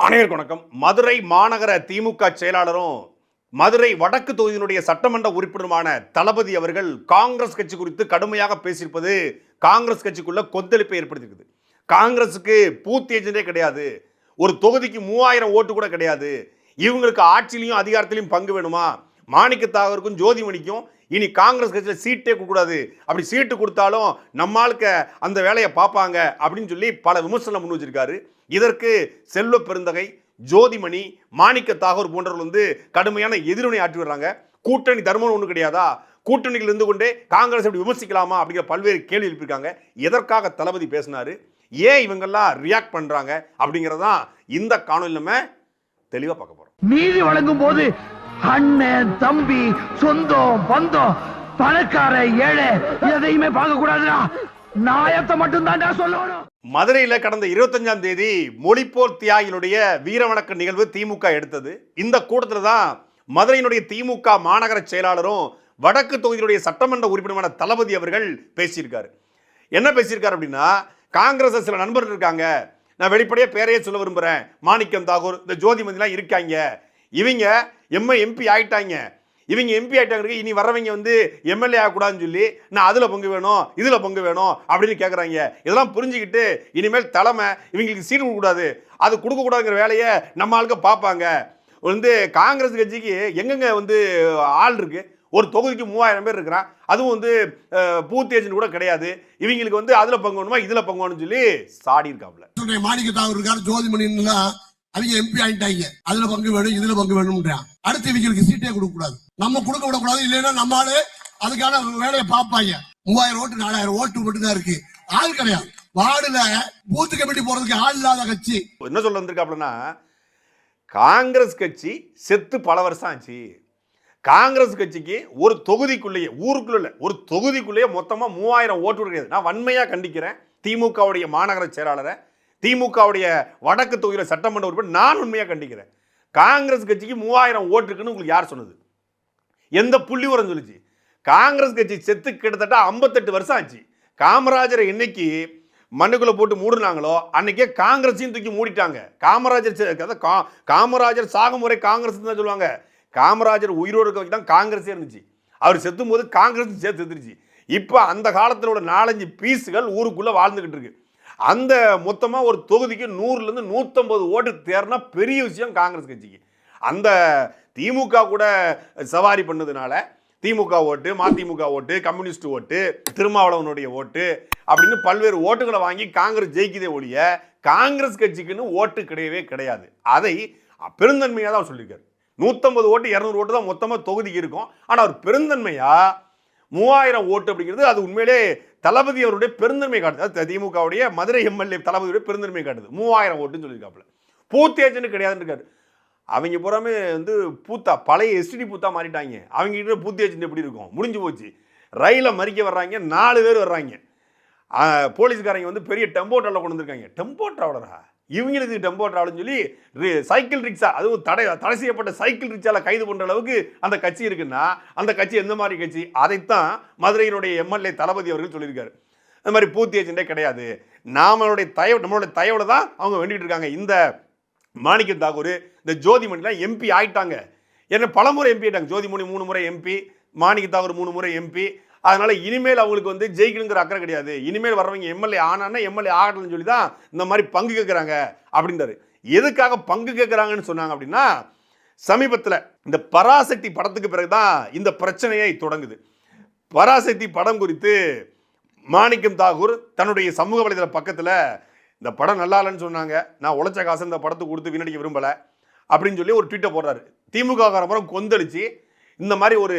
அனைவருக்கும் வணக்கம். மதுரை மாநகர திமுக செயலாளரும் மதுரை வடக்கு தொகுதியினுடைய சட்டமன்ற உறுப்பினருமான தளபதி அவர்கள் காங்கிரஸ் கட்சி குறித்து கடுமையாக பேசியிருப்பது காங்கிரஸ் கட்சிக்குள்ள கொந்தளிப்பை ஏற்படுத்தியிருக்குது. காங்கிரஸுக்கு பூத் ஏஜெண்டே கிடையாது, ஒரு தொகுதிக்கு 3000 ஓட்டு கூட கிடையாது, இவங்களுக்கு ஆட்சியிலையும் அதிகாரத்திலையும் பங்கு வேணுமா, மாணிக்க தாகூருக்கும் ஜோதிமணிக்கும் இனி காங்கிரஸ் கட்சியில் சீட்டே கொடுக்கூடாது, அப்படி சீட்டு கொடுத்தாலும் நம்மளுக்கு அந்த வேலையை பார்ப்பாங்க அப்படின்னு சொல்லி பல விமர்சனம் முன் வச்சிருக்காரு. இதற்கு செல்வ பெருந்தகை, ஜோதிமணி, மாணிக்க தாகூர் போன்றவர்கள் கடுமையான எதிர்வினை ஆற்றி வர்றாங்க. கூட்டணி தர்மம் ஒன்றும் கிடையாதா, கூட்டணியில் இருந்து கொண்டே காங்கிரஸ் எப்படி விமர்சிக்கலாமா அப்படிங்கிற பல்வேறு கேள்வி எழுப்பியிருக்காங்க. எதற்காக தளபதி பேசினாரு, ஏன் இவங்கெல்லாம் ரியாக்ட் பண்றாங்க அப்படிங்கிறதான் இந்த காணொலி நம்ம தெளிவா பார்க்க போறோம். நீதி வழங்கும் போது அண்ணன், தம்பி, சொந்தம், பந்தம், பணக்கார, ஏழை எதையுமே பார்க்க கூடாதுடா, நாயத்தை மட்டும் தான் சொல்லணும். மதுரையில் கடந்த 25ஆம் தேதி மொழிப்போர் தியாகிகளுடைய வீரவணக்க நிகழ்வு திமுக எடுத்தது. இந்த கூட்டத்தில் தான் மதுரையினுடைய திமுக மாநகர செயலாளரும் வடக்கு தொகுதியினுடைய சட்டமன்ற உறுப்பினரான தளபதி அவர்கள் பேசியிருக்காரு. என்ன பேசியிருக்காரு அப்படின்னா, காங்கிரஸ் சில நண்பர்கள் இருக்காங்க, நான் வெளிப்படையாக பேரையே சொல்ல விரும்புகிறேன், மாணிக்கம் தாகூர், இந்த ஜோதிமதிலாம் இருக்காங்க, இவங்க எம்பி ஆகிட்டாங்க, இவங்க எம்பி ஆகிட்டாங்க, இனி வர்றவங்க எம்எல்ஏ ஆகக்கூடாதுன்னு சொல்லி நான் அதில் பங்கு வேணும் இதில் பங்கு வேணும் அப்படின்னு கேட்குறாங்க. இதெல்லாம் புரிஞ்சுக்கிட்டு இனிமேல் தலைமை இவங்களுக்கு சீட் கொடுக்கக்கூடாது, அது கொடுக்கக்கூடாதுங்கிற வேலையை நம்ம ஆளுக்கு பார்ப்பாங்க. காங்கிரஸ் கட்சிக்கு எங்கெங்க ஆள் இருக்கு, ஒரு தொகுதிக்கு 3000 பேர் இருக்கிறான், அதுவும் பூத் ஏஜென்ட் கூட கிடையாது, இவங்களுக்கு அதுல பங்கு வேணுமா இதுல பங்கு வேணும்னு சொல்லி சாடி இருக்காப்ல. மாணிக்க தாகூர் இருக்காரு, ஜோதிமணி அவங்க எம்பி ஆயிட்டாங்க, அதுல பங்கு வேணும் இதுல பங்கு வேணும்ன்றான். அடுத்து இவங்களுக்கு சீட்டே கொடுக்க கூடாது, நம்ம கொடுக்க விடக்கூடாது, இல்லைன்னா நம்மளால அதுக்கான வேலையை பார்ப்பாங்க. 3000 ஓட்டு 4000 ஓட்டு மட்டும் தான் இருக்கு, ஆள் கிடையாது. வார்டுல பூத்து கமிட்டி போறதுக்கு ஆள் இல்லாத கட்சி. என்ன சொல்ல வந்திருக்காப்லன்னா, காங்கிரஸ் கட்சி செத்து பல வருஷம் ஆச்சு, காங்கிரஸ் கட்சிக்கு ஒரு தொகுதிக்குள்ளேயே, ஊருக்குள்ள ஒரு தொகுதிக்குள்ளேயே மொத்தமா 3000 ஓட்டு கிடையாது. நான் வன்மையா கண்டிக்கிறேன் திமுகவுடைய மாநகர செயலாளரை, திமுகவுடைய வடக்கு தொகுதியில் சட்டமன்ற உறுப்பினர் நான் உண்மையாக கண்டிக்கிறேன். காங்கிரஸ் கட்சிக்கு 3000 ஓட்டு இருக்குன்னு உங்களுக்கு யார் சொன்னது, எந்த புள்ளி உரம் சொல்லிச்சு? காங்கிரஸ் கட்சி செத்து கிட்டத்தட்ட 58 வருஷம் ஆச்சு. காமராஜரை என்னைக்கு மண்ணுக்குள்ள போட்டு மூடுனாங்களோ அன்னைக்கே காங்கிரஸையும் தூக்கி மூடிட்டாங்க. காமராஜர் சாகும் முறை காங்கிரஸ் தான் சொல்லுவாங்க, காமராஜர் உயிரோடு இருக்க வரைக்கும் தான் காங்கிரஸே இருந்துச்சு, அவர் செத்தும் போது காங்கிரஸ் சேர்த்து செத்துருச்சு. இப்போ அந்த காலத்தில் உள்ள 4-5 பீஸுகள் ஊருக்குள்ள வாழ்ந்துகிட்டு இருக்கு. அந்த மொத்தமாக ஒரு தொகுதிக்கு 100லேருந்து 150 ஓட்டு தேர்னா பெரிய விஷயம் காங்கிரஸ் கட்சிக்கு. அந்த திமுக கூட சவாரி பண்ணதுனால திமுக ஓட்டு, மதிமுக ஓட்டு, கம்யூனிஸ்ட் ஓட்டு, திருமாவளவனுடைய ஓட்டு அப்படின்னு பல்வேறு ஓட்டுகளை வாங்கி காங்கிரஸ் ஜெயிக்குதே ஒழிய காங்கிரஸ் கட்சிக்குன்னு ஓட்டு கிடையவே கிடையாது. அதை பெருந்தன்மையாக தான் சொல்லியிருக்காரு. 150 ஓட்டு 200 ஓட்டு தான் மொத்தமாக தொகுதிக்கு இருக்கும். ஆனால் அவர் பெருந்தன்மையா 3000 ஓட்டு அப்படிங்கிறது அது உண்மையிலே தளபதி அவருடைய பெருந்தன்மை காட்டுது. திமுகவுடைய மதுரை எம்எல்ஏ தளபதியுடைய பெருந்தன்மை காட்டுது. 3000 ஓட்டுன்னு சொல்லியிருக்காப்புல. பூத் ஏஜென்ட் கிடையாதுன்னு இருக்காரு. அவங்க பூராமே பூத்தா பழைய எஸ்டிடி பூத்தா மாறிட்டாங்க. அவங்க கிட்ட பூத் ஏஜென்ட் எப்படி இருக்கும், முடிஞ்சு போச்சு. ரயில மறிக்க வர்றாங்க, 4 பேர் வர்றாங்க. போலீஸ்காரங்க பெரிய டெம்போ ட்ராவலர் கொண்டு வந்திருக்காங்க. டெம்போ ட்ராவலரா, இவங்களுக்கு டெம்போ டிராவல்னு சொல்லி சைக்கிள் ரிக்ஷா, அதுவும் தடை செய்யப்பட்ட சைக்கிள் ரிக்ஷால கைது பண்ற அளவுக்கு அந்த கட்சி இருக்குன்னா அந்த கட்சி எந்த மாதிரி கட்சி? அதைத்தான் மதுரையினுடைய எம்எல்ஏ தளபதி அவர்கள் சொல்லியிருக்காரு. அந்த மாதிரி பூத் ஏஜென்டே கிடையாது, நம்மளுடைய தயவுல தான் அவங்க வேண்டிட்டு இருக்காங்க. இந்த மாணிக்க தாகூர், இந்த ஜோதிமணிலாம் எம்பி ஆயிட்டாங்க. என்ன பலமுறை எம்பி ஆயிட்டாங்க. ஜோதிமணி 3 முறை எம்பி, மாணிக்க தாகூர் 3 முறை எம்பி. அதனால இனிமேல் அவங்களுக்கு ஜெயிக்கணுங்கிற அக்கறை கிடையாது. இனிமேல் வர்றவங்க எம்எல்ஏ ஆனா எம்எல்ஏ ஆகட்டும்னு சொல்லி தான் இந்த மாதிரி பங்கு கேட்குறாங்க அப்படின்றாரு. எதுக்காக பங்கு கேட்குறாங்கன்னு சொன்னாங்க அப்படின்னா, சமீபத்தில் இந்த பராசக்தி படத்துக்கு பிறகுதான் இந்த பிரச்சனையை தொடங்குது. பராசக்தி படம் குறித்து மாணிக்கம் தாகூர் தன்னுடைய சமூக வலைதள பக்கத்தில் இந்த படம் நல்லா இல்லைன்னு சொன்னாங்க, நான் உழைச்ச காசு இந்த படத்துக்கு கொடுத்து வீணடிக்க விரும்பலை அப்படின்னு சொல்லி ஒரு ட்வீட்டை போடுறாரு. திமுக காரப்புறம் கொந்தளிச்சு இந்த மாதிரி ஒரு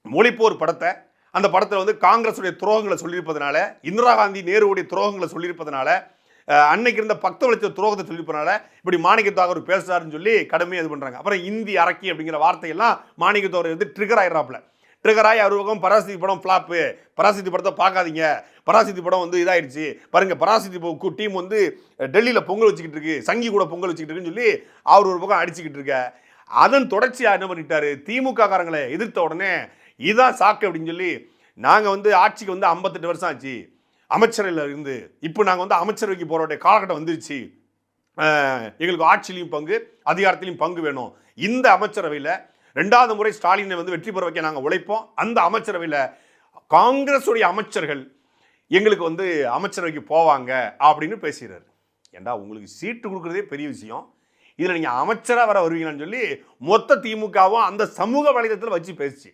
மொழிப்போர் படத்தை, அந்த படத்தில் காங்கிரஸுடைய துரோகங்களை சொல்லியிருப்பதனால, இந்திரா காந்தி நேருடைய துரோகங்களை சொல்லியிருப்பதனால, அன்னைக்கு இருந்த பக்த வளர்ச்சி துரோகத்தை சொல்லியிருப்பதனால இப்படி மாணிக்க தாகூர் பேசுறாருன்னு சொல்லி கடுமையாக இது பண்ணுறாங்க. அப்புறம் இந்தி அரக்கி அப்படிங்கிற வார்த்தையெல்லாம் மாணிக்க தாகூர் ட்ரிகர் ஆயிடுறாப்புல. ட்ரிகர் ஆகி அவர் பக்கம் பராசக்தி படம் ஃப்ளாப்பு, பராசக்தி படத்தை பார்க்காதீங்க, பராசக்தி படம் இதாயிடுச்சு பாருங்க, பராசக்தி டீம் டெல்லியில் பொங்கல் வச்சுக்கிட்டு இருக்கு, சங்கி கூட பொங்கல் வச்சுக்கிட்டு இருக்குன்னு சொல்லி அவர் ஒரு பக்கம் அடிச்சுக்கிட்டு இருக்க. அதன் தொடர்ச்சியாக என்ன பண்ணிட்டாரு, திமுக காரங்களை எதிர்த்த உடனே இதான் சாக்கு அப்படின்னு சொல்லி, நாங்கள் ஆட்சிக்கு 58 வருஷம் ஆச்சு, அமைச்சரில் இருந்து இப்போ நாங்கள் அமைச்சரவைக்கு போகிற காலகட்டம் வந்துருச்சு, எங்களுக்கு ஆட்சியிலையும் பங்கு அதிகாரத்திலையும் பங்கு வேணும். இந்த அமைச்சரவையில் 2வது முறை ஸ்டாலினை வந்து வெற்றி பெற வைக்க நாங்கள் உழைப்போம். அந்த அமைச்சரவையில் காங்கிரஸுடைய அமைச்சர்கள் எங்களுக்கு வந்து அமைச்சரவைக்கு போவாங்க அப்படின்னு பேசுகிறார். ஏண்டா உங்களுக்கு சீட்டு கொடுக்குறதே பெரிய விஷயம், இதில் நீங்கள் அமைச்சராக வர வருவீங்களான்னு சொல்லி மொத்த திமுகவும் அந்த சமூக வலைதளத்தில் வச்சு பேசிச்சு.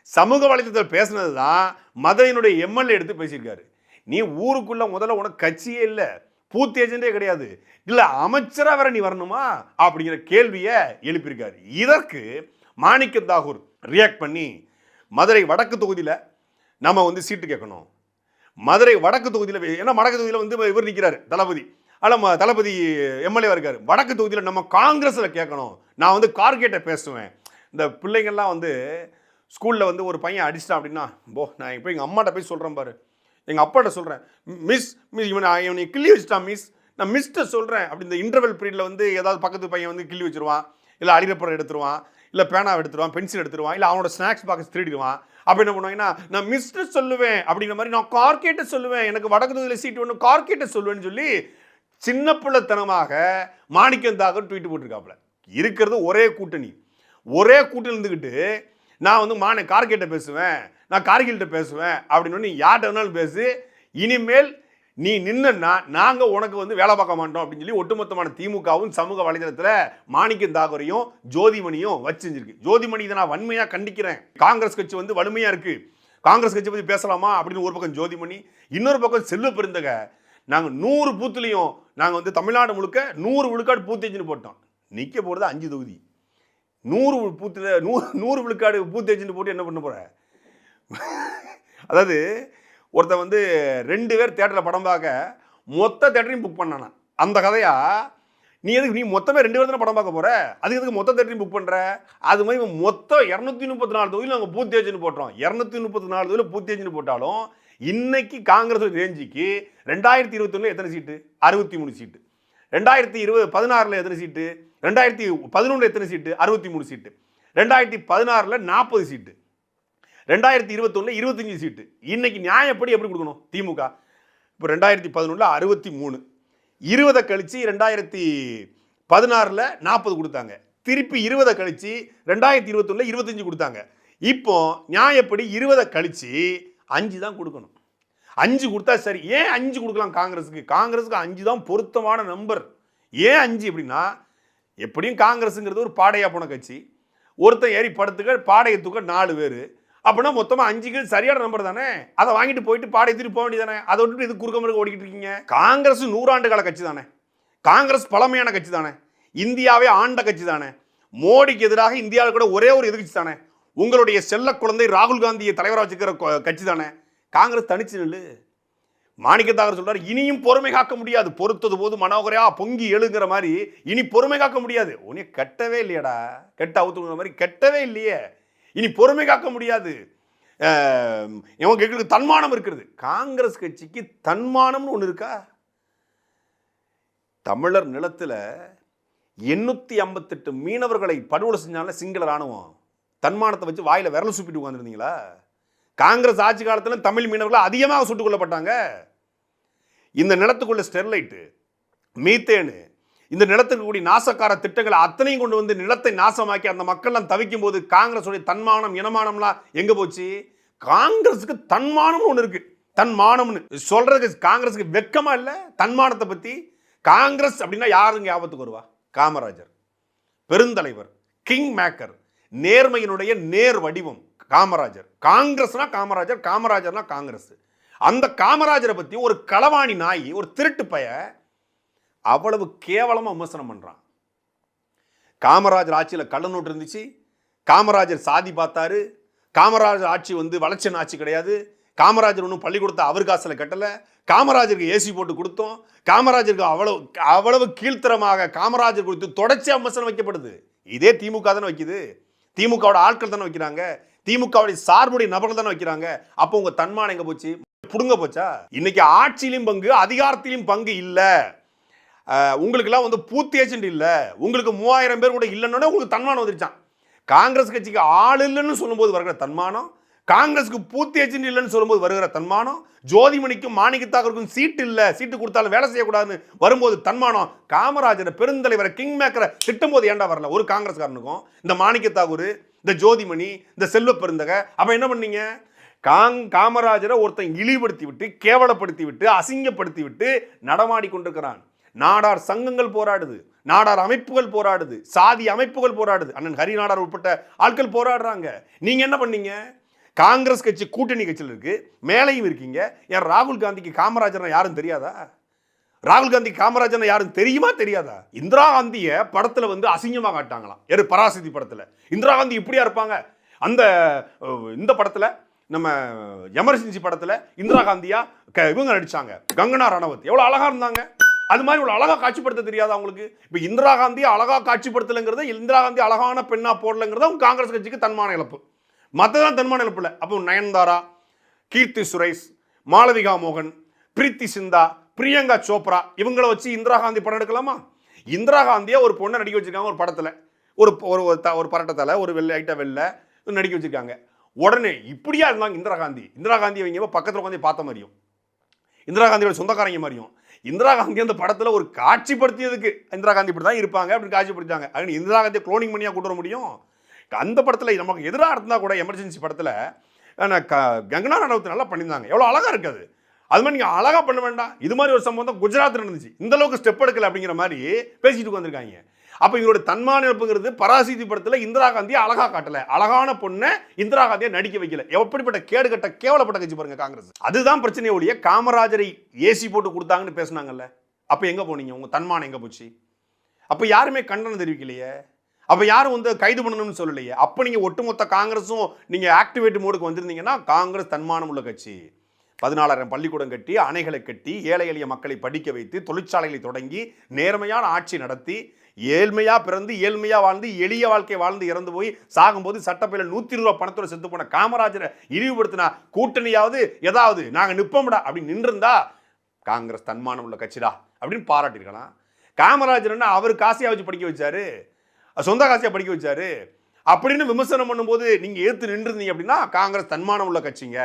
சமூக வலைதளத்தில் பேசுனது தான் மதுரையினுடைய எம்எல்ஏ எடுத்து பேசியிருக்காரு. நீ ஊருக்குள்ள முதல்ல உனக்கு கட்சியே இல்லை, பூத் ஏஜென்டே கிடையாது, இல்லை அமைச்சராக வர நீ வரணுமா அப்படிங்கிற கேள்வியை எழுப்பியிருக்காரு. இதற்கு மாணிக்கம் தாகூர் ரியாக்ட் பண்ணி மதுரை வடக்கு தொகுதியில் நம்ம வந்து சீட்டு கேட்கணும். மதுரை வடக்கு தொகுதியில், ஏன்னா வடக்கு தொகுதியில் வந்து இவர் நிற்கிறாரு தளபதி, அதில் தளபதி எம்எல்ஏவாக இருக்கார். வடக்கு தொகுதியில் நம்ம காங்கிரஸில் கேட்கணும். நான் வந்து கார்கேட்டை பேசுவேன். இந்த பிள்ளைங்கள்லாம் வந்து ஸ்கூலில் வந்து ஒரு பையன் அடிச்சிட்டான் அப்படின்னா, நான் இப்போ எங்கள் அம்மாட்ட போய் சொல்கிறேன் பாரு, எங்கள் அப்பாட்ட சொல்கிறேன், மிஸ் இவனை கிள்ளி வச்சுட்டான் மிஸ், நான் மிஸ்ட்டை சொல்கிறேன் அப்படி. இந்த இன்டர்வல் பீரியடில் வந்து ஏதாவது பக்கத்து பையன் வந்து கிள்ளி வச்சுருவான், இல்லை அடிரப்படம் எடுத்துருவான், இல்லை பேனாவை எடுத்துருவான், பென்சில் எடுத்துருவான், இல்லை அவனோட ஸ்நாக்ஸ் பாக்ஸ் திருடிடுவான். அப்போ என்ன பண்ணுவாங்கன்னா, நான் மிஸ்டர் சொல்லுவேன் அப்படிங்கிற மாதிரி, நான் கார்கேட்டை சொல்லுவேன், எனக்கு வடக்கு தொகுதியில் சீட்டு ஒன்று கார்கேட்டை சொல்லுவேன்னு சொல்லி சின்ன பிள்ளைத்தனமாக மாணிக்கம் தாகூர் ட்வீட் போட்டிருக்காப்புல. இருக்கிறது ஒரே கூட்டணி இருந்துக்கிட்டு நான் வந்து கார்கேட்டை பேசுவேன், நான் கார்கில்கிட்ட பேசுவேன் அப்படின்னு யார்கிட்ட வேணாலும் பேசு, இனிமேல் நீ நின்னா நாங்கள் உனக்கு வந்து வேலை பார்க்க மாட்டோம் அப்படின்னு சொல்லி ஒட்டுமொத்தமான திமுகவும் சமூக வலைதளத்தில் மாணிக்கம் தாகூரையும் ஜோதிமணியும் வச்சு செஞ்சிருக்கு. ஜோதிமணி இதை நான் வன்மையாக கண்டிக்கிறேன். காங்கிரஸ் கட்சி வந்து வலிமையாக இருக்குது, காங்கிரஸ் கட்சி பற்றி பேசலாமா அப்படின்னு ஒரு பக்கம் ஜோதிமணி, இன்னொரு பக்கம் செல்வ பெருந்தக, நாங்கள் 100 பூத்துலையும் நாங்கள் வந்து தமிழ்நாடு முழுக்க 100 விழுக்காடு பூத்தேஜின்னு போட்டோம். நிற்க போகிறது 5 தொகுதி, 100 பூத்தில் 100 விழுக்காடு பூத்தேஜின்னு போட்டு என்ன பண்ண போகிற? அதாவது ஒருத்தன் வந்து 2 பேர் தேட்டரில் படம் பார்க்க மொத்த தேட்டரையும் புக் பண்ணானா. அந்த கதையா நீ மொத்தமே 2 பேர் தானே படம் பார்க்க போகிற, அதுக்கு எதுக்கு மொத்த தேட்டரையும் புக் பண்ணுற? அது மாதிரி மொத்தம் 234 தொகுதியில் நாங்கள் பூத்தேஜின்னு போட்டோம். 234 தொகுதியில் பூத்தேஜின்னு போட்டாலும் இன்னைக்கு காங்கிரஸ் ரேஞ்சுக்கு 2021 எத்தனை சீட்டு? 63 சீட்டு. 2016 எத்தனை சீட்டு? 2011 எத்தனை சீட்டு? 63 சீட்டு. 2016 40 சீட்டு. 2021 25 சீட்டு. இன்னைக்கு நியாயப்படி எப்படி கொடுக்கணும் திமுக? இப்போ 2011 63, 20 கழிச்சு 2016 40 கொடுத்தாங்க, திருப்பி 20 கழிச்சு 2021 25 கொடுத்தாங்க. இப்போ நியாயப்படி 20 கழிச்சு 5 தான் கொடுக்கணும். 5 கொடுத்தா சரி. ஏன் 5 கொடுக்கலாம் காங்கிரஸுக்கு? காங்கிரஸுக்கு 5 தான் பொருத்தமான நம்பர். ஏன் 5 அப்படின்னா, எப்படியும் காங்கிரஸுங்கிறது ஒரு பாடையா போன கட்சி, ஒருத்தன் ஏறி படுத்துக்க பாடையை தூக்க 4 பேர், அப்படின்னா மொத்தமாக 5க்கு சரியான நம்பர் தானே. அதை வாங்கிட்டு போயிட்டு பாடை தூக்கிட்டு போக வேண்டியதானே. அதை விட்டுட்டு இது குறுக்க முறுக்க ஓடிக்கிட்டு இருக்கீங்க. காங்கிரஸ் 100 ஆண்டு கால கட்சி தானே, காங்கிரஸ் பழமையான கட்சி தானே, இந்தியாவே ஆண்ட கட்சி தானே, மோடிக்கு எதிராக இந்தியாவில் கூட ஒரே ஒரு எதிர்கட்சி தானே, உங்களுடைய செல்ல குழந்தை ராகுல் காந்தியை தலைவராக வச்சுக்கிற கட்சி தானே. காங்கிரஸ் தனிச்சு நில்லு. மாணிக்கம் தாகூர் சொல்றாரு, இனியும் பொறுமை காக்க முடியாது, பொறுத்தது போது மனோகரையா பொங்கி எழுங்கிற மாதிரி இனி பொறுமை காக்க முடியாது. உனே கெட்டவே இல்லையடா, கெட்ட அவுத்துங்கிற மாதிரி கெட்டவே இல்லையே, இனி பொறுமை காக்க முடியாது. இவங்களுக்கு தன்மானம் இருக்கிறது. காங்கிரஸ் கட்சிக்கு தன்மானம்னு ஒன்று இருக்கா? தமிழர் நிலத்தில் 858 மீனவர்களை படுகொலை செஞ்சால சிங்கள ராணுவம் தன்மானத்தை வச்சு வாயில விரல் சுப்பிட்டு உட்காந்துருந்தீங்களா? காங்கிரஸ் ஆட்சி காலத்தில் தமிழ் மீனவர்கள் அதிகமாக சுட்டுக் கொல்லப்பட்டாங்க. இந்த நிலத்துக்குள்ள ஸ்டெர்லைட்டு, மீத்தேனு, இந்த நிலத்துக்கு கூடிய நாசக்கார திட்டங்களை அத்தனையும் கொண்டு வந்து நிலத்தை நாசமாக்கி அந்த மக்கள்லாம் தவிக்கும் போது காங்கிரஸுடைய தன்மானம் இனமானம்லாம் எங்க போச்சு? காங்கிரஸுக்கு தன்மானம்னு ஒன்று இருக்கு. தன்மானம்னு சொல்றதுக்கு காங்கிரஸுக்கு வெக்கமா இல்லை? தன்மானத்தை பத்தி காங்கிரஸ் அப்படின்னா யாருங்க ஞாபகத்துக்கு வருவா? காமராஜர், பெருந்தலைவர், கிங் மேக்கர், நேர்மையினுடைய நேர் வடிவம் காமராஜர். காங்கிரஸ்னா காமராஜர், காமராஜர்னா காங்கிரஸ். அந்த காமராஜரை பத்தி ஒரு களவாணி நாய், ஒரு திருட்டு பைய அவ்வளவு கேவலமா விமர்சனம் பண்றான். காமராஜர் ஆட்சியில் கள்ள நோட்டு இருந்துச்சு, காமராஜர் சாதி பார்த்தாரு, காமராஜர் ஆட்சி வந்து வளர்ச்சியான ஆட்சி கிடையாது, காமராஜர் ஒன்றும் பள்ளிக்கூடத்தை அவர் காசில் கட்டலை, காமராஜருக்கு ஏசி போட்டு கொடுத்தோம், காமராஜருக்கு அவ்வளவு கீழ்த்தரமாக காமராஜர் கொடுத்து தொடர்ச்சியாக விமர்சனம் வைக்கப்படுது. இதே திமுக தானே வைக்குது, திமுகவோட ஆட்கள் தானே வைக்கிறாங்க, திமுகவுடைய சார்புடைய நபர்கள் தானே வைக்கிறாங்க. அப்போ உங்க தன்மானம் எங்க போச்சு? புடுங்க போச்சா? இன்னைக்கு ஆட்சியிலும் பங்கு, அதிகாரத்திலும் பங்கு இல்லை. உங்களுக்கெல்லாம் வந்து பூத் ஏஜென்ட் இல்லை, உங்களுக்கு 3000 பேர் கூட இல்லைன்னு உங்களுக்கு தன்மானம் வந்துருச்சான். காங்கிரஸ் கட்சிக்கு ஆள் இல்லைன்னு சொல்லும்போது வருகிற தன்மானம், காங்கிரஸுக்கு பூர்த்தி ஏஜென்ட் இல்லைன்னு சொல்லும்போது வருகிற தன்மானம், ஜோதிமணிக்கும் மாணிக்க தாக்கூருக்கும் சீட்டு இல்லை, சீட்டு கொடுத்தாலும் வேலை செய்யக்கூடாதுன்னு வரும்போது தன்மானம், காமராஜரை பெருந்தலைவரை கிங் மேக்கரை திட்டும் போது ஏண்டா வரல ஒரு காங்கிரஸ்காரனுக்கும்? இந்த மாணிக்க தாக்கூர், இந்த ஜோதிமணி, இந்த செல்வ பெருந்தக அப்ப என்ன பண்ணீங்க? காமராஜரை ஒருத்தன் இழிவுபடுத்தி விட்டு, கேவலப்படுத்தி விட்டு, அசிங்கப்படுத்தி விட்டு நடமாடி கொண்டிருக்கிறான். நாடார் சங்கங்கள் போராடுது, நாடார் அமைப்புகள் போராடுது, சாதி அமைப்புகள் போராடுது, அண்ணன் ஹரி நாடார் உட்பட்ட ஆட்கள் போராடுறாங்க. நீங்க என்ன பண்ணீங்க? காங்கிரஸ் கட்சி கூட்டணி கட்சியில் இருக்கு, மேலையும் இருக்கீங்க. ஏன் ராகுல் காந்திக்கு காமராஜர் யாரும் தெரியாதா? ராகுல் காந்தி காமராஜர் யாரும் தெரியுமா தெரியாதா? இந்திரா காந்திய படத்துல வந்து அசிங்கமா காட்டாங்களாம். பராசக்தி படத்துல இந்திரா காந்தி இப்படியா இருப்பாங்க. அந்த இந்த படத்துல நம்ம எமர்ஜென்சி படத்துல இந்திரா காந்தியா இவங்க நடிச்சாங்க, கங்கனா ரணவத் எவ்வளவு அழகா இருந்தாங்க. அது மாதிரி ஒரு அழகா காட்சிப்படுத்த தெரியாதா அவங்களுக்கு? இப்ப இந்திரா காந்தி அழகா காட்சிப்படுத்தலைங்கிறத, இந்திரா காந்தி அழகான பெண்ணா போடலைங்கிறத காங்கிரஸ் கட்சிக்கு தன்மான இழப்பு. மற்றதான் தன்மான இழப்பு இல்லை. அப்போ நயன்தாரா, கீர்த்தி சுரேஷ், மாளவிகா மோகன், பிரீத்தி சிந்தா, பிரியங்கா சோப்ரா இவங்களை வச்சு இந்திரா காந்தி படம் எடுக்கலாமா? இந்திரா காந்தியை ஒரு பொண்ணை நடிக்க வச்சிருக்காங்க ஒரு படத்துல, ஒரு பரட்டத்தால ஒரு வெள்ளை ஐட்ட வெள்ளை நடிக்க வச்சிருக்காங்க. உடனே இப்படியா இருந்தாங்க இந்திரா காந்தி. இந்திரா காந்தி அவங்க பக்கத்தில் உட்காந்து பார்த்த மாதிரியும், இந்திரா காந்தியோட சொந்தக்காரங்க மாதிரியும், இந்திரா காந்தி அந்த படத்துல ஒரு காட்சிப்படுத்தியதுக்கு இந்திரா காந்தி இப்படி தான் இருப்பாங்க அப்படின்னு காட்சிப்படுத்தாங்க. அது இந்திரா காந்தியை குளோனிங் பண்ணியா கொண்டு வர முடியும்? அந்த படத்துல நமக்கு எதிராக இருந்தா கூட எமர்ஜென்சி படத்துல கங்கனா ரணவத் நல்லா பண்ணியிருந்தாங்க, எவ்வளவு அழகா இருக்காது. அது மாதிரி நீங்க அழகா பண்ண வேண்டாம். இது மாதிரி ஒரு சம்பவம் குஜராத் நடந்துச்சு, இந்த அளவுக்கு ஸ்டெப் எடுக்கல அப்படிங்கிற மாதிரி பேசிட்டு வந்திருக்காங்க. அப்ப இவரோட தன்மான இழப்புங்கிறது பராசக்தி படத்துல இந்திரா காந்தியை அழகா காட்டல, அழகான பொண்ணை இந்திரா காந்தியை நடிக்க வைக்கல. எப்படிப்பட்ட கேடுகட்ட கேவலப்பட்ட கட்சி பாருங்க காங்கிரஸ். அதுதான் பிரச்சனை ஒழிய காமராஜரை ஏசி போட்டு கொடுத்தாங்கன்னு பேசினாங்கல்ல, அப்ப எங்க போனீங்க? உங்க தன்மானம் எங்க போச்சு? அப்ப யாருமே கண்டனம் தெரிவிக்கலையே, அப்ப யாரும் வந்து கைது பண்ணணும்னு சொல்லலையே. அப்ப நீங்க ஒட்டுமொத்த காங்கிரஸும் நீங்க ஆக்டிவேட் மோடுக்கு வந்திருந்தீங்கன்னா காங்கிரஸ் தன்மானம் உள்ள கட்சி. 14,000 பள்ளிக்கூடம் கட்டி, அணைகளை கட்டி, ஏழை எளிய மக்களை படிக்க வைத்து, தொழிற்சாலைகளை தொடங்கி, நேர்மையான ஆட்சி நடத்தி, ஏழ்மையா பிறந்து ஏழ்மையா வாழ்ந்து எளிய வாழ்க்கை வாழ்ந்து இறந்து போய் சாகும்போது சட்டப்பையில 120 ரூபாய் பணத்தோட செத்து போன காமராஜரை இழிவுபடுத்தினா கூட்டணியாவது ஏதாவது நாங்க நிப்போம்டா அப்படின்னு நின்றிருந்தா காங்கிரஸ் தன்மானம் உள்ள கட்சிடா அப்படின்னு பாராட்டிருக்கலாம். காமராஜர் அவர் காசியா வச்சு படிக்க வச்சாரு, சொந்த காசியா படிக்க வச்சாரு அப்படின்னு விமர்சனம் பண்ணும்போது நீங்க ஏத்து நின்றுருந்தீங்க அப்படின்னா காங்கிரஸ் தன்மானம் உள்ள கட்சிங்க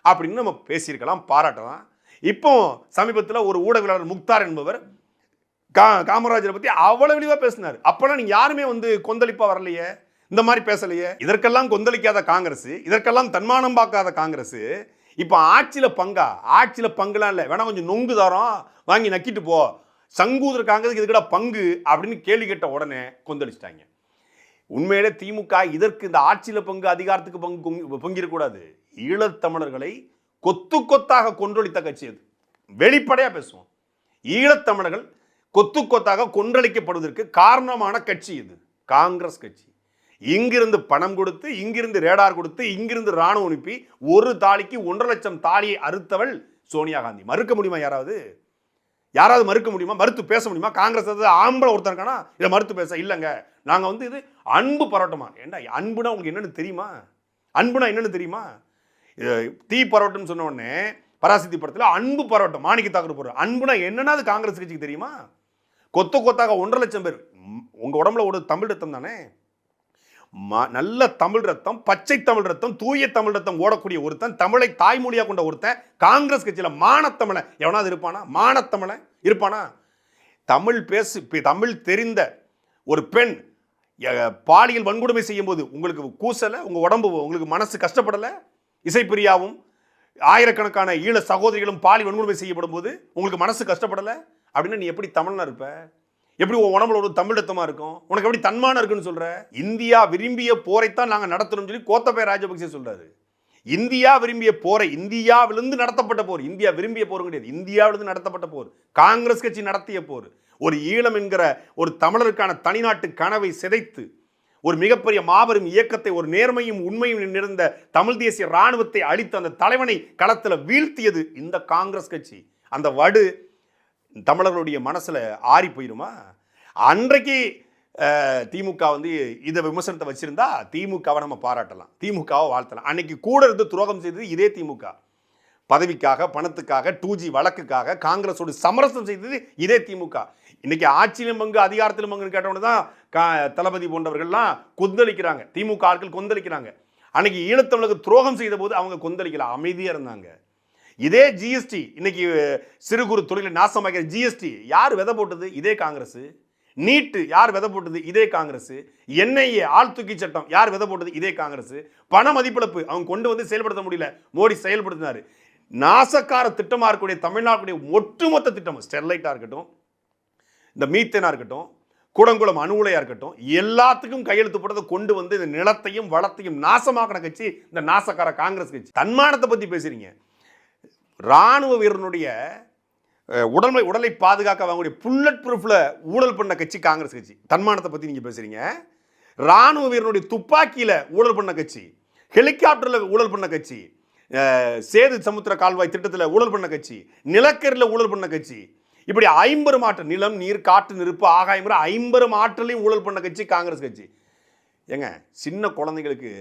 அப்படின்னு நம்ம பேசியிருக்கலாம், பாராட்டலாம். இப்போ சமீபத்தில் ஒரு ஊடகவியலாளர் முக்தார் என்பவர் காமராஜரை பத்தி அவ்வளவு விரிவா பேசினார். அப்பெல்லாம் நீங்க யாருமே வந்து கொந்தளிப்பா வரலையே, இந்த மாதிரி பேசலையே. இதற்கெல்லாம் கொந்தளிக்காத காங்கிரஸ், இதற்கெல்லாம் தன்மானம் பார்க்காத காங்கிரஸ் இப்ப ஆட்சியில பங்குலாம் இல்ல, வேணா கொஞ்சம் நொங்கு தரோம் வாங்கி நக்கிட்டு போ, சங்கூதர் காங்கிரஸ் இதுக்கட பங்கு அப்படின்னு கேள்வி கேட்ட உடனே கொந்தளிச்சிட்டாங்க. உண்மையிலே திமுக இதற்கு இந்த ஆட்சியில பங்கு அதிகாரத்துக்கு பங்கிடக்கூடாது. ஈழத்தமிழர்களை கொத்து கொத்தாக கொன்றொழித்த கட்சி அது. வெளிப்படையா பேசுவோம், ஈழத்தமிழர்கள் கொத்து கொத்தாக கொன்றளிக்கப்படுவதற்கு காரணமான கட்சி இது காங்கிரஸ் கட்சி. இங்கிருந்து பணம் கொடுத்து, இங்கிருந்து ரேடார் கொடுத்து, இங்கிருந்து ராணுவம் அனுப்பி ஒரு தாலிக்கு 1.5 லட்சம் தாலியை அறுத்தவள் சோனியா காந்தி. மறுக்க முடியுமா? யாராவது மறுக்க முடியுமா? மறுத்து பேச முடியுமா? காங்கிரஸ் ஆம்பளை ஒருத்தர் இருக்கானா இதை மறுத்து பேச? இல்லைங்க, நாங்க வந்து இது அன்பு பரோட்டமா. ஏண்டா அன்புனா உங்களுக்கு என்னன்னு தெரியுமா? அன்புனா என்னன்னு தெரியுமா? தீ பரோட்டம் சொன்ன உடனே பராசக்தி படத்துல அன்பு பரோட்டம் மாணிக்க தாக்கூர் போடுற அன்புனா என்னன்னா அது காங்கிரஸ் கட்சிக்கு தெரியுமா? கொத்து கொத்தாக 1.5 லட்சம் பேர் உங்க உடம்புல ஒரு தமிழ் ரத்தம் தானே, நல்ல தமிழ் ரத்தம், பச்சை தமிழ் ரத்தம், தூய தமிழ் ரத்தம் ஓடக்கூடிய ஒருத்தன், தமிழை தாய்மொழியா கொண்ட ஒருத்தன் காங்கிரஸ் கட்சியில மானத்தமிழன் எவனாவது இருப்பானா? மானத்தமிழன் இருப்பானா? தமிழ் தெரிந்த ஒரு பெண் பாலியல் வன்கொடுமை செய்யும் போது உங்களுக்கு கூசல? உங்க உடம்பு உங்களுக்கு மனசு கஷ்டப்படல? இசைப்பிரியாவும் ஆயிரக்கணக்கான ஈழ சகோதரிகளும் பாலியல் வன்கொடுமை செய்யப்படும் போது உங்களுக்கு மனசு கஷ்டப்படல அப்படின்னா நீ எப்படி தமிழனா இருப்ப? எப்படி உன் உடம்புல ஒரு தமிழ் ரத்தமா இருக்கும்? உனக்கு எப்படி தன்மானம் இருக்குன்னு சொல்ற? இந்தியா விரும்பிய போரைத்தான் நாங்க நடத்தணும் சொல்லி கோத்தபய ராஜபக்சே சொல்றாரு. இந்தியா விரும்பிய போரை, இந்தியாவிலிருந்து நடத்தப்பட்ட போர், இந்தியா விரும்பிய போர் கிடையாது, இந்தியாவிலிருந்து நடத்தப்பட்ட போர், காங்கிரஸ் கட்சி நடத்திய போர். ஒரு ஈழம் என்கிற ஒரு தமிழருக்கான தனிநாட்டு கனவை சிதைத்து ஒரு மிகப்பெரிய மாபெரும் இயக்கத்தை, ஒரு நேர்மையும் உண்மையும் நிறைந்த தமிழ் தேசிய ராணுவத்தை அழித்து அந்த தலைவனை களத்துல வீழ்த்தியது இந்த காங்கிரஸ் கட்சி. அந்த வடு தமிழர்களுடைய மனசுல ஆறி போயிருமா? அன்றைக்கு திமுக வந்து இதை விமர்சனத்தை வச்சிருந்தா திமுகவை நம்ம பாராட்டலாம், திமுகவை வாழ்த்தலாம். அன்னைக்கு கூட இருந்து துரோகம் செய்தது இதே திமுக. பதவிக்காக, பணத்துக்காக, 2G வழக்குக்காக காங்கிரஸோடு சமரசம் செய்தது இதே திமுக. இன்னைக்கு ஆட்சியிலும் பங்கு அதிகாரத்திலும் பங்குன்னு கேட்டவொன்னு தான் தளபதி போன்றவர்கள்லாம் கொந்தளிக்கிறாங்க, திமுக ஆட்கள் கொந்தளிக்கிறாங்க. அன்னைக்கு ஈழத்தமிழுக்கு துரோகம் செய்த போது அவங்க கொந்தளிக்கல, அமைதியா இருந்தாங்க. இதே ஜிஎஸ்டி இன்னைக்கு சிறு குறு தொழிலை நாசமாக்கிற ஜிஎஸ்டி யார் விதை போட்டது? இதே காங்கிரஸ். நீட்டு யார் விதை போட்டது? இதே காங்கிரஸ். என்ஐஏ ஆள் தூக்கி சட்டம் யார் விதை போட்டது? இதே காங்கிரஸ். பண மதிப்பிழப்பு அவங்க கொண்டு வந்து செயல்படுத்த முடியல, மோடி செயல்படுத்தினாரு. நாசக்கார திட்டமா இருக்கக்கூடிய தமிழ்நாட்டுடைய ஒட்டுமொத்த திட்டம், ஸ்டெர்லைட்டா இருக்கட்டும், இந்த மீத்தேனா இருக்கட்டும், கூடங்குளம் அணு உலையா இருக்கட்டும், எல்லாத்துக்கும் கையெழுத்து போட்டதை கொண்டு வந்து இந்த நிலத்தையும் வளத்தையும் நாசமாக்கின கட்சி இந்த நாசக்கார காங்கிரஸ் கட்சி. தன்மானத்தை பத்தி பேசுறீங்க. ராணுவ வீரனுடைய உடலை பாதுகாக்க வாங்கக்கூடிய புல்லட் ப்ரூஃப்ல ஊழல் பண்ண கட்சி காங்கிரஸ் கட்சி. தன்மானத்தை பத்தி நீங்க பேசுறீங்க. ராணுவ வீரனுடைய துப்பாக்கியில ஊழல் பண்ண கட்சி, ஹெலிகாப்டர்ல ஊழல் பண்ண கட்சி, சேது சமுத்திர கால்வாய் திட்டத்தில் ஊழல் பண்ண கட்சி, நிலக்கரியில் ஊழல் பண்ண கட்சி, இப்படி 50 ஆற்றல், நிலம் நீர் காற்று நெருப்பு ஆகாயம் 50 ஆற்றலையும் ஊழல் பண்ண கட்சி காங்கிரஸ் கட்சி. ஏங்க சின்ன குழந்தைகளுக்கு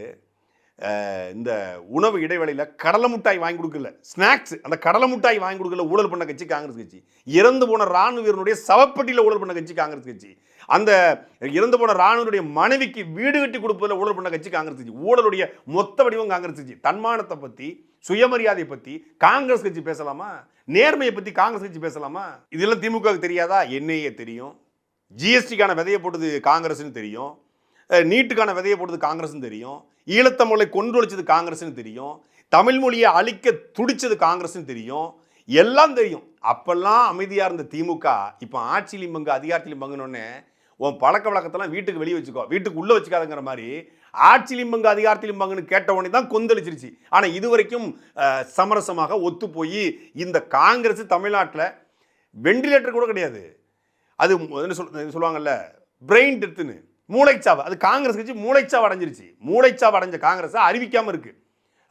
இந்த உணவு இடைவேளையில் கடலை மிட்டாய் வாங்கி கொடுக்கல, ஸ்நாக்ஸ், அந்த கடலை மிட்டாய் வாங்கி கொடுக்கல ஊழல் பண்ண கட்சி காங்கிரஸ் கட்சி. இறந்து போன ராணுவ வீரனுடைய சவப்பட்டியில் ஊழல் பண்ண கட்சி காங்கிரஸ் கட்சி. அந்த இறந்து போன ராணுவனுடைய மனைவிக்கு வீடு கட்டி கொடுப்பதில் ஊழல் பண்ண கட்சி காங்கிரஸ் கட்சி. ஊழலுடைய மொத்த வடிவம் காங்கிரஸ் கட்சி. தன்மானத்தை பற்றி, சுயமரியாதை பற்றி காங்கிரஸ் கட்சி பேசலாமா? நேர்மையை பற்றி காங்கிரஸ் கட்சி பேசலாமா? இதெல்லாம் திமுகவுக்கு தெரியாதா? என்ஐஏ தெரியும், ஜிஎஸ்டிக்கான விதையை போட்டது காங்கிரஸ்னு தெரியும், நீட்டுக்கான விதையை போட்டது காங்கிரஸ்னு தெரியும், ஈழத்தமிழை கொன்றொழிச்சது காங்கிரஸ்னு தெரியும், தமிழ் மொழியை அழிக்க துடிச்சது காங்கிரஸ்னு தெரியும், எல்லாம் தெரியும். அப்பெல்லாம் அமைதியாக இருந்த திமுக இப்போ ஆட்சியிலும் பங்கு அதிகாரத்திலும் பங்குனோடனே உன் பழக்க வழக்கத்தெல்லாம் வீட்டுக்கு வெளியே வச்சுக்கோ, வீட்டுக்கு உள்ளே வச்சுக்காதுங்கிற மாதிரி ஆட்சியிலும் பங்கு அதிகாரத்திலும் பங்குன்னு கேட்ட உடனே தான் கொந்தளிச்சிருச்சு. ஆனால் இது வரைக்கும் சமரசமாக ஒத்து போய் இந்த காங்கிரஸ் தமிழ்நாட்டில் வெண்டிலேட்டர் கூட கிடையாது. அது என்ன சொல்லுவாங்கல்ல, பிரெயின் டெத்துன்னு, மூளைச்சாவு. அது காங்கிரஸ் கட்சி மூளைச்சாவு அடைஞ்சிருச்சு. மூளைச்சாவு அடைஞ்ச காங்கிரஸ் அறிவிக்காமல் இருக்கு,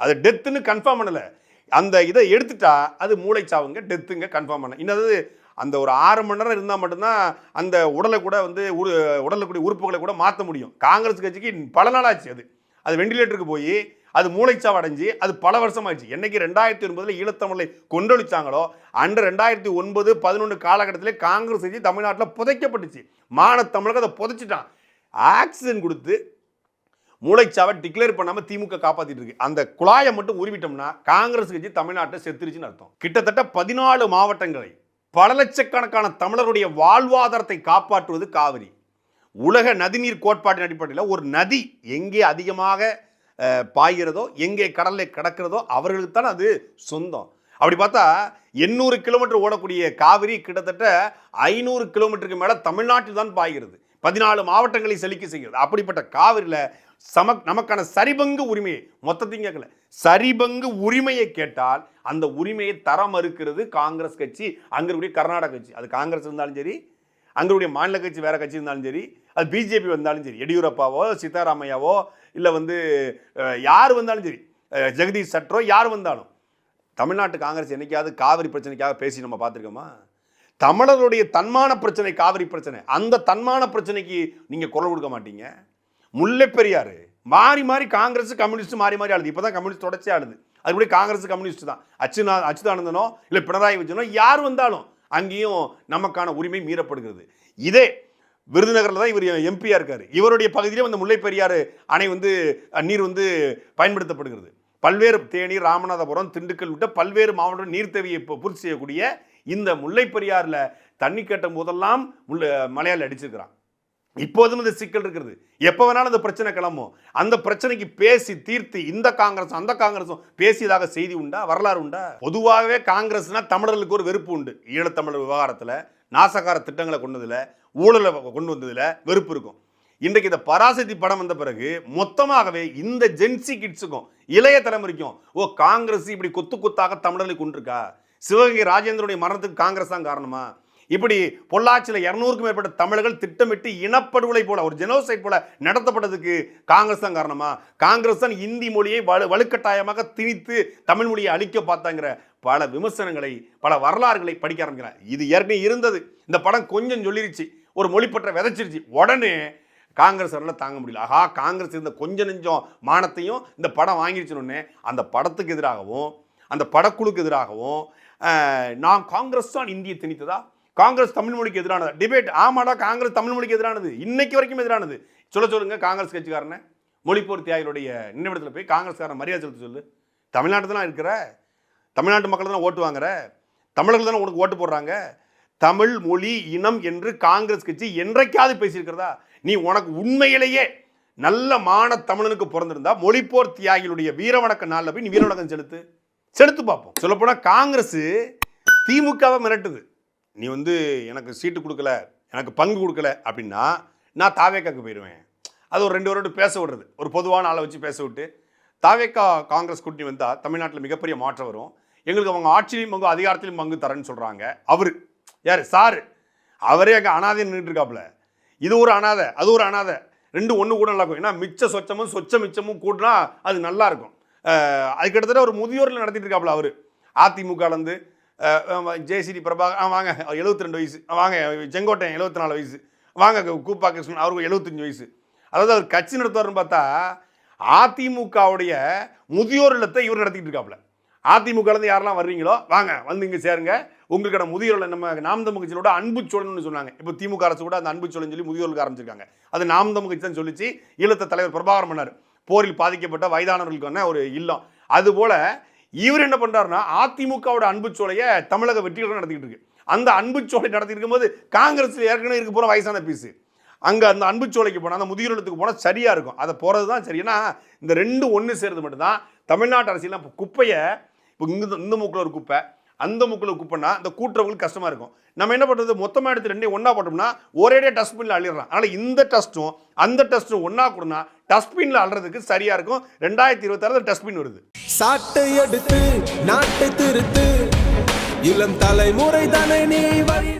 அது டெத்துன்னு கன்ஃபார்ம் பண்ணலை. அந்த இதை எடுத்துட்டா அது மூளைச்சாவுங்க, டெத்துங்க கன்ஃபார்ம் பண்ண. இன்னது அந்த ஒரு 6 மணி நேரம் இருந்தால் மட்டும்தான் அந்த உடலை கூட வந்து உடலில் கூடிய உறுப்புகளை கூட மாற்ற முடியும். காங்கிரஸ் கட்சிக்கு பல நாள் ஆச்சு. அது வெண்டிலேட்டருக்கு போய் அது மூளைச்சாவு அடைஞ்சு அது பல வருஷம் ஆயிடுச்சு. என்னைக்கு 2009 ஈழத்தமிழை கொண்டொழிச்சாங்களோ அன்று 2009, 11 காலகட்டத்திலே காங்கிரஸ் கட்சி தமிழ்நாட்டில் புதைக்கப்பட்டுச்சு. தமிழக அதை புதைச்சிட்டான். ஆக்சிஜன் கொடுத்து மூளைச்சாவை டிக்ளேர் பண்ணாம திமுக காப்பாத்திட்டு இருக்கு. அந்த குழாயை மட்டும் உருவிட்டோம்னா காங்கிரஸ் கட்சி தமிழ்நாட்டை செத்துருச்சுன்னு அர்த்தம். கிட்டத்தட்ட 14 மாவட்டங்களை, பல லட்சக்கணக்கான தமிழருடைய வாழ்வாதாரத்தை காப்பாற்றுவது காவிரி. உலக நதிநீர் கோட்பாட்டின் அடிப்படையில் ஒரு நதி எங்கே அதிகமாக பாய்கிறதோ, எங்கே கடலில் கிடக்கிறதோ அவர்களுக்கு தான் அது சொந்தம். அப்படி பார்த்தா 800 கிலோமீட்டர் ஓடக்கூடிய காவிரி கிட்டத்தட்ட 500 கிலோமீட்டருக்கு மேலே தமிழ்நாட்டில் தான் பாய்கிறது. 14 மாவட்டங்களை செழிக்க செய்கிறது. அப்படிப்பட்ட காவிரியில் நமக்கான சரிபங்கு உரிமையை, மொத்தத்தையும் கேட்கல, சரிபங்கு உரிமையை கேட்டால் அந்த உரிமையை தர மறுக்கிறது காங்கிரஸ் கட்சி. அங்கே கர்நாடக கட்சி, அது காங்கிரஸ் இருந்தாலும் சரி, அங்கே மாநில கட்சி வேற கட்சி இருந்தாலும் சரி, அது பிஜேபி வந்தாலும் சரி, எடியூரப்பாவோ சித்தாராமையாவோ இல்லை வந்து யார் வந்தாலும் சரி, ஜெகதீஷ் சட்டரோ யார் வந்தாலும், தமிழ்நாட்டு காங்கிரஸ் என்னைக்காவது காவிரி பிரச்சனைக்காக பேசி நம்ம பார்த்துருக்கோமா? தமிழருடைய தன்மான பிரச்சனை காவிரி பிரச்சனை. அந்த தன்மான பிரச்சனைக்கு நீங்க குரல் கொடுக்க மாட்டீங்க. முல்லை பெரியாறு மாறி மாறி காங்கிரஸ் கம்யூனிஸ்ட் மாறி மாறி ஆளுது. இப்பதான் கம்யூனிஸ்ட் தொடர்ச்சி ஆளுது. அதுபடி காங்கிரஸ் கம்யூனிஸ்ட் தான். அச்சுதானந்தனோ இல்லை பினராயி விஜயனோ யார் வந்தாலும் அங்கேயும் நமக்கான உரிமை மீறப்படுகிறது. இதே விருதுநகரில் தான் இவர் எம்பியா இருக்காரு. இவருடைய பகுதியிலும் அந்த முல்லை பெரியாறு அணை வந்து நீர் வந்து பயன்படுத்தப்படுகிறது. பல்வேறு தேனி, ராமநாதபுரம், திண்டுக்கல் விட்ட பல்வேறு மாவட்ட நீர் தேவையை பூர்த்தி செய்யக்கூடிய இந்த முல்லை பெரியாறுல தண்ணி கேட்டும் போதெல்லாம் மலையாள அடிச்சிருக்கிறான். இப்போதும் இந்த சிக்கல் இருக்கிறது. எப்போ வேணாலும் அந்த பிரச்சனை கிளம்பும். அந்த பிரச்சனைக்கு பேசி தீர்த்து இந்த காங்கிரஸும் அந்த காங்கிரஸும் பேசியதாக செய்தி உண்டா, வரலாறு உண்டா? பொதுவாகவே காங்கிரஸ்னா தமிழர்களுக்கு ஒரு வெறுப்பு உண்டு. ஈழத்தமிழர் விவகாரத்தில், நாசகார திட்டங்களை கொண்டதில், ஊழலை கொண்டு வந்ததில் வெறுப்பு இருக்கும். இன்றைக்கு இந்த பராசக்தி படம் வந்த பிறகு மொத்தமாகவே இந்த ஜென்சி கிட்ஸுக்கும் இளைய தலைமுறைக்கும் காங்கிரஸ் இப்படி கொத்து கொத்தாக தமிழர்களை கொண்டிருக்கா, சிவகங்கை ராஜேந்திரனுடைய மரணத்துக்கு காங்கிரஸ் தான் காரணமா, இப்படி பொள்ளாச்சியில் 200க்கும் மேற்பட்ட தமிழர்கள் திட்டமிட்டு இனப்படுகொலை போல ஒரு ஜெனோசைட் போல நடத்தப்பட்டதுக்கு காங்கிரஸ் தான் காரணமா, காங்கிரஸ் தான் இந்தி மொழியை வலுக்கட்டாயமாக திணித்து தமிழ் மொழியை அழிக்க பார்த்தாங்கிற பல விமர்சனங்களை, பல வரலாறுகளை படிக்க ஆரம்பிக்கிறார். இது ஏற்கனவே இருந்தது. இந்த படம் கொஞ்சம் சொல்லிருச்சு, ஒரு மொழிப்பற்ற விதைச்சிருச்சு. உடனே காங்கிரஸ் தாங்க முடியல. ஆஹா, காங்கிரஸ் இருந்த கொஞ்சம் நெஞ்சம் மானத்தையும் இந்த படம் வாங்கிடுச்சுன்னு அந்த படத்துக்கு எதிராகவும் அந்த படக்குழுக்கு எதிராகவும் நான் காங்கிரஸ் தான் இந்தியை திணித்ததா, காங்கிரஸ் தமிழ் மொழிக்கு எதிரானதா டிபேட். ஆமாடா, காங்கிரஸ் தமிழ் மொழிக்கு எதிரானது, இன்னைக்கு வரைக்கும் எதிரானது. சொல்லுங்க காங்கிரஸ் கட்சிக்காரனை. மொழிப்போர் தியாகிகளுடைய நினைவிடத்தில் போய் காங்கிரஸ்காரன் மரியாதை செலுத்த சொல்லு. தமிழ்நாட்டு தான் இருக்கிற, தமிழ்நாட்டு மக்கள் தானே ஓட்டு வாங்குற, தமிழர்கள் தானே உனக்கு ஓட்டு போடுறாங்க. தமிழ் மொழி இனம் என்று காங்கிரஸ் கட்சி என்றைக்காவது பேசியிருக்கிறதா? நீ உனக்கு உண்மையிலேயே நல்ல மான தமிழனுக்கு பிறந்திருந்தா மொழிப்போர் தியாகிகளுடைய வீரவணக்க நாளில் போய் நீ வீரவணக்கம் செலுத்து பார்ப்போம். சொல்லப்போனால் காங்கிரஸ் திமுகவை மிரட்டுது. நீ எனக்கு சீட்டு கொடுக்கல, எனக்கு பங்கு கொடுக்கல அப்படின்னா நான் தாவேக்காக்கு போயிடுவேன். அது ஒரு 2 வருடம் பேச விடுறது, ஒரு பொதுவான ஆளை வச்சு பேச விட்டு தாவேக்கா காங்கிரஸ் கூட்டணி வந்தால் தமிழ்நாட்டில் மிகப்பெரிய மாற்றம் வரும், எங்களுக்கு அவங்க ஆட்சியிலையும் பங்கு அதிகாரத்திலையும் பங்கு தரேன்னு சொல்கிறாங்க. அவர் யார்? சாரு. அவரே அங்கே அனாதை நின்றுட்டு இருக்காப்புல. இது ஒரு அனாதை, அது ஒரு அனாதை, 2 ஒன்று கூட நல்லா இருக்கும். ஏன்னா மிச்ச சொச்சமும் மிச்சமும் கூட்டினா அது நல்லா இருக்கும். அது கிட்டத்தட்ட ஒரு முதியோரில் நடத்திட்டு இருக்காப்புல அவர். அதிமுகலேருந்து ஜேசிடி பிரபாகர் வாங்க 72 வயசு, வாங்க செங்கோட்டையன் 74 வயசு, வாங்க கூப்பா கிருஷ்ணன் அவருக்கு 75 வயசு. அதாவது அவர் கட்சி நடத்துவார்னு பார்த்தா அதிமுகவுடைய முதியோர் இல்லத்தை இவர் நடத்திட்டு இருக்காப்புல. அதிமுகலேருந்து யாரெல்லாம் வர்றீங்களோ வாங்க இங்கே சேருங்க, உங்களுக்கான முதியோர் நம்ம நாம் தமிழ் கட்சியோட அன்பு சோழன்னு சொன்னாங்க. இப்போ திமுக அரசு கூட அந்த அன்பு சோழன்னு சொல்லி முதியோருக்கு ஆரம்பிச்சிருக்காங்க. அது நாம் தமிழ் கட்சி தான் சொல்லிச்சு. ஈழத்த தலைவர் பிரபாகரன் பண்ணார், போரில் பாதிக்கப்பட்ட வயதானவர்களுக்கான ஒரு இல்லம். அதுபோல இவர் என்ன பண்றாருன்னா அதிமுகவோட அன்பு சோலையை தமிழக வெற்றிகளும் நடத்திக்கிட்டு இருக்கு. அந்த அன்பு சோலை நடத்திட்டு இருக்கும்போது காங்கிரஸ்ல ஏற்கனவே இருக்க போற வயசான பீஸு அங்கே அந்த அன்பு சோலைக்கு போனால், அந்த முதியோர் இல்லத்துக்கு போனால் சரியாக இருக்கும். அதை போகிறது தான் சரி. ஏன்னா இந்த 2 ஒன்று சேர்றது மட்டும்தான் தமிழ்நாட்டு அரசியலாம். இப்போ குப்பையை இப்போ இந்த மூக்கில் ஒரு குப்பை, அந்த மூக்கில் குப்பைன்னா இந்த கூட்டுறவங்களுக்கு கஷ்டமாக இருக்கும். நம்ம என்ன பண்ணுறது, மொத்தமாக எடுத்து 2 ஒன்றா போட்டோம்னா ஒரேடியாக டஸ்ட்பினில் அள்ளிடுறான். அதனால் இந்த டஸ்ட்டும் அந்த டஸ்ட்டும் ஒன்றா கொடுனா டஸ்ட்பினில் அள்ளுறதுக்கு சரியாக இருக்கும். 2026 டஸ்ட்பின் வருது. சாட்டை எடுத்து நாட்டை திருத்து, இளம் தலைமுறை தானே நீ வழி